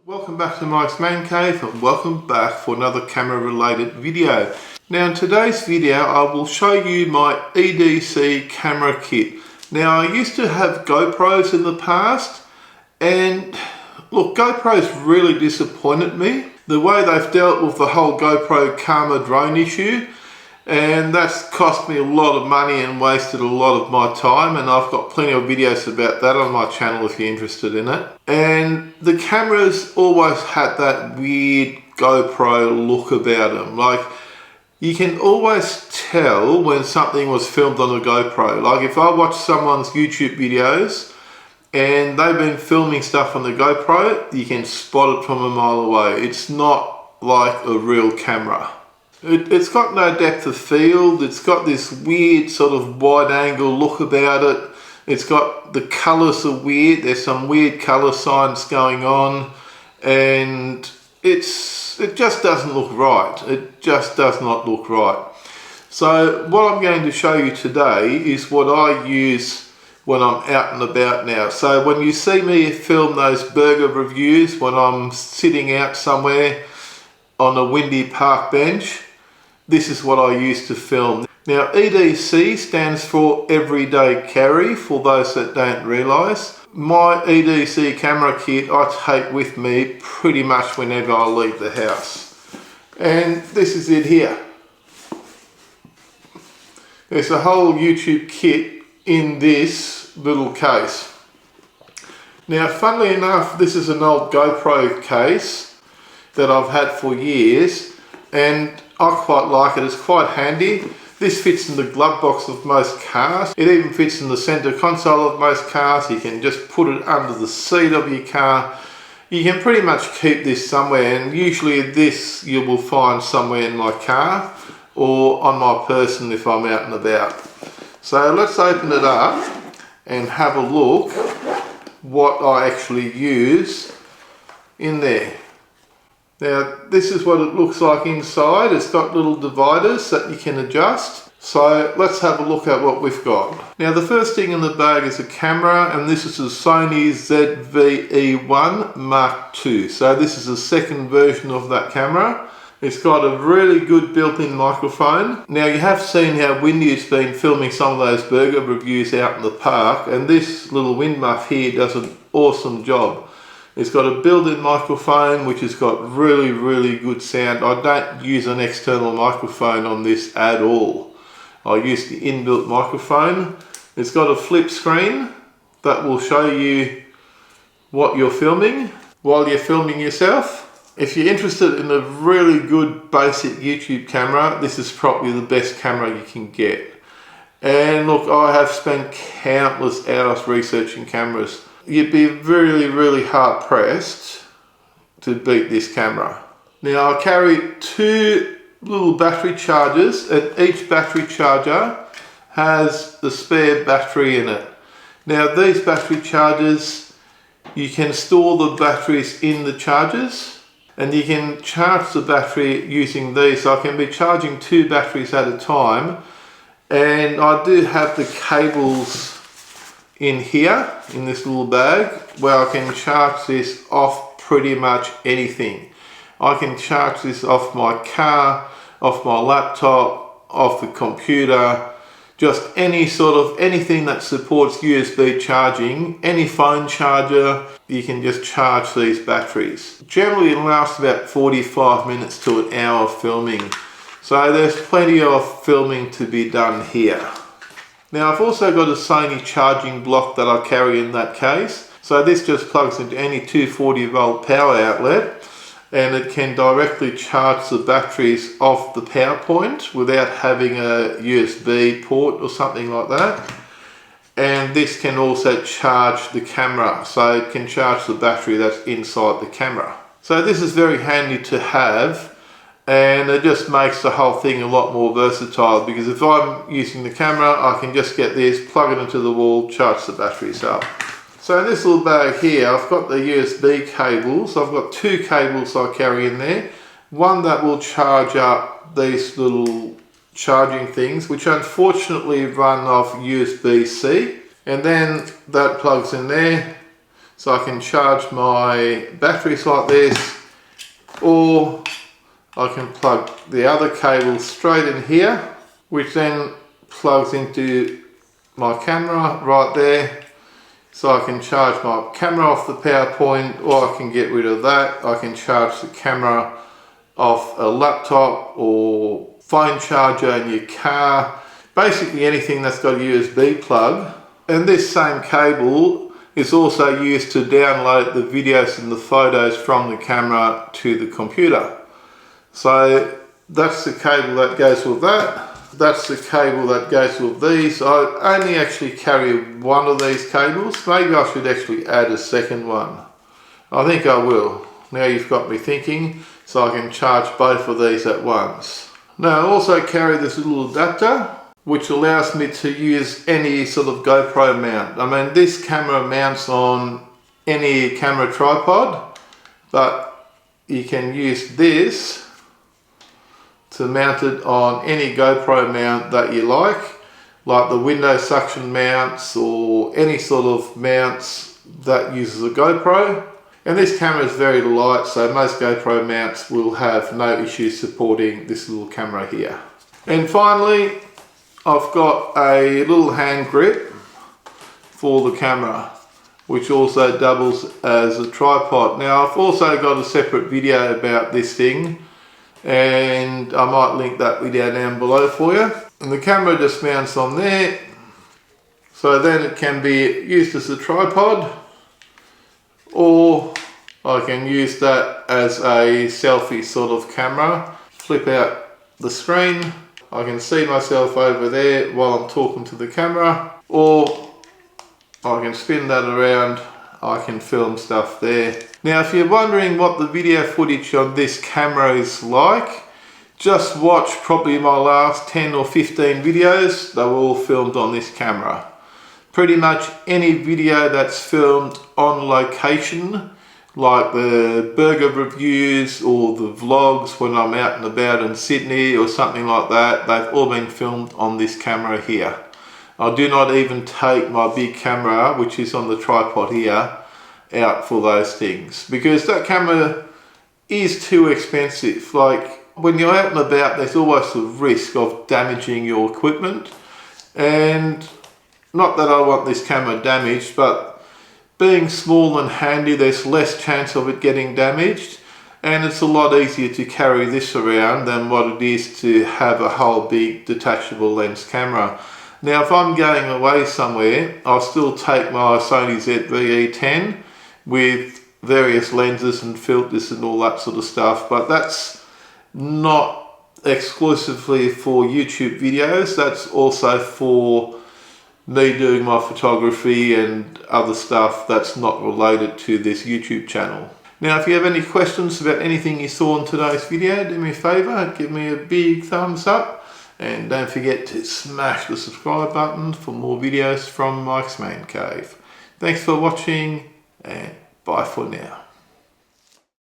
Welcome back to Mike's Man Cave and welcome back for another camera related video. Now in today's video I will show you my EDC camera kit. Now I used to have GoPros in the past and look, GoPro's really disappointed me. The way they've dealt with the whole GoPro Karma drone issue, and that's cost me a lot of money and wasted a lot of my time, and I've got plenty of videos about that on my channel if you're interested in it. And the cameras always had that weird GoPro look about them. Like, you can always tell when something was filmed on a GoPro. Like if I watch someone's YouTube videos and they've been filming stuff on the GoPro, you can spot it from a mile away. It's not like a real camera. It's got no depth of field. It's got this weird sort of wide angle look about it. It's got, the colours are weird. There's some weird colour science going on, and it just doesn't look right. It just does not look right. So what I'm going to show you today is what I use when I'm out and about now. So when you see me film those burger reviews when I'm sitting out somewhere on a windy park bench, this is what I use to film. Now EDC stands for everyday carry, for those that don't realise. My EDC camera kit I take with me pretty much whenever I leave the house. And this is it here. There's a whole YouTube kit in this little case. Now funnily enough, this is an old GoPro case that I've had for years, and I quite like it. It's quite handy. This fits in the glove box of most cars. It even fits in the center console of most cars. You can just put it under the seat of your car. You can pretty much keep this somewhere, and usually this you will find somewhere in my car or on my person if I'm out and about. So let's open it up and have a look what I actually use in there. Now this is what it looks like inside. It's got little dividers that you can adjust. So let's have a look at what we've got. Now the first thing in the bag is a camera, and this is a Sony ZV1 Mark II. So this is the second version of that camera. It's got a really good built-in microphone. Now you have seen how windy it's been filming some of those burger reviews out in the park, and this little wind muff here does an awesome job. It's got a built-in microphone which has got really good sound. I don't use an external microphone on this at all. I use the inbuilt microphone. It's got a flip screen that will show you what you're filming while you're filming yourself. If you're interested in a really good basic YouTube camera, this is probably the best camera you can get. And look, I have spent countless hours researching cameras. You'd be really hard pressed to beat this camera. Now I carry two little battery chargers, and each battery charger has the spare battery in it. Now these battery chargers, you can store the batteries in the chargers, and you can charge the battery using these. So I can be charging two batteries at a time, and I do have the cables in here in this little bag where I can charge this off pretty much anything. I can charge this off my car, off my laptop, off the computer, just anything that supports USB charging, any phone charger, you can just charge these batteries. Generally it lasts about 45 minutes to an hour of filming, so there's plenty of filming to be done here. Now I've also got a Sony charging block that I carry in that case. So this just plugs into any 240 volt power outlet, and it can directly charge the batteries off the power point without having a USB port or something like that. And this can also charge the camera, so it can charge the battery that's inside the camera. So this is very handy to have, and it just makes the whole thing a lot more versatile, because if I'm using the camera I can just get this, plug it into the wall, charge the batteries up. So in this little bag here I've got the USB cables. I've got two cables I carry in there. One that will charge up these little charging things, which unfortunately run off USB-C, and then that plugs in there. So I can charge my batteries like this, or I can plug the other cable straight in here, which then plugs into my camera right there. So I can charge my camera off the power point, or I can get rid of that. I can charge the camera off a laptop or phone charger in your car. Basically anything that's got a USB plug. And this same cable is also used to download the videos and the photos from the camera to the computer. So that's the cable that goes with that. That's the cable that goes with these. I only actually carry one of these cables. Maybe I should actually add a second one. I think I will. Now you've got me thinking, so I can charge both of these at once. Now I also carry this little adapter, which allows me to use any sort of GoPro mount. I mean, this camera mounts on any camera tripod, but you can use this to mount it on any GoPro mount that you like the window suction mounts or any sort of mounts that uses a GoPro. And this camera is very light, so most GoPro mounts will have no issues supporting this little camera here. And finally, I've got a little hand grip for the camera, which also doubles as a tripod. Now I've also got a separate video about this thing, and I might link that video down below for you. And the camera just mounts on there, so then it can be used as a tripod, or I can use that as a selfie sort of camera. Flip out the screen, I can see myself over there while I'm talking to the camera, or I can spin that around, I can film stuff there. Now if you're wondering what the video footage on this camera is like, just watch probably my last 10 or 15 videos. They were all filmed on this camera. Pretty much any video that's filmed on location, like the burger reviews or the vlogs when I'm out and about in Sydney or something like that, they've all been filmed on this camera here. I do not even take my big camera, which is on the tripod here, out for those things, because that camera is too expensive. Like when you're out and about, there's always the risk of damaging your equipment, and not that I want this camera damaged, but being small and handy, there's less chance of it getting damaged, and it's a lot easier to carry this around than what it is to have a whole big detachable lens camera. Now if I'm going away somewhere, I'll still take my Sony ZV1 with various lenses and filters and all that sort of stuff, but that's not exclusively for YouTube videos. That's also for me doing my photography and other stuff that's not related to this YouTube channel. Now if you have any questions about anything you saw in today's video, do me a favour, give me a big thumbs up, and don't forget to smash the subscribe button for more videos from Mike's Man Cave. Thanks for watching, and bye for now.